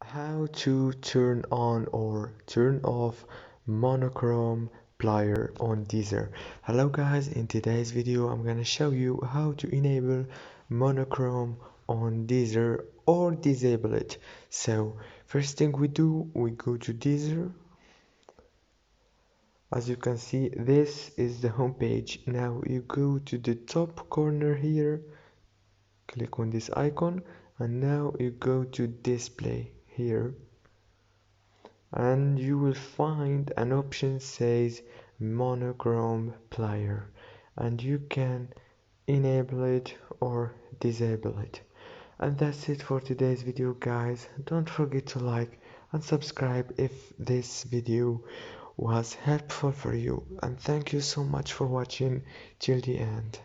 How to turn on or turn off monochrome player on Deezer. Hello guys, in today's video I'm gonna show you how to enable monochrome on Deezer or disable it. So first thing we do, we go to Deezer. As you can see, this is the home page. Now you go to the top corner here, click on this icon, and now you go to display here, and you will find an option says monochrome player, and you can enable it or disable it. And that's it for today's video guys. Don't forget to like and subscribe if this video was helpful for you, and thank you so much for watching till the end.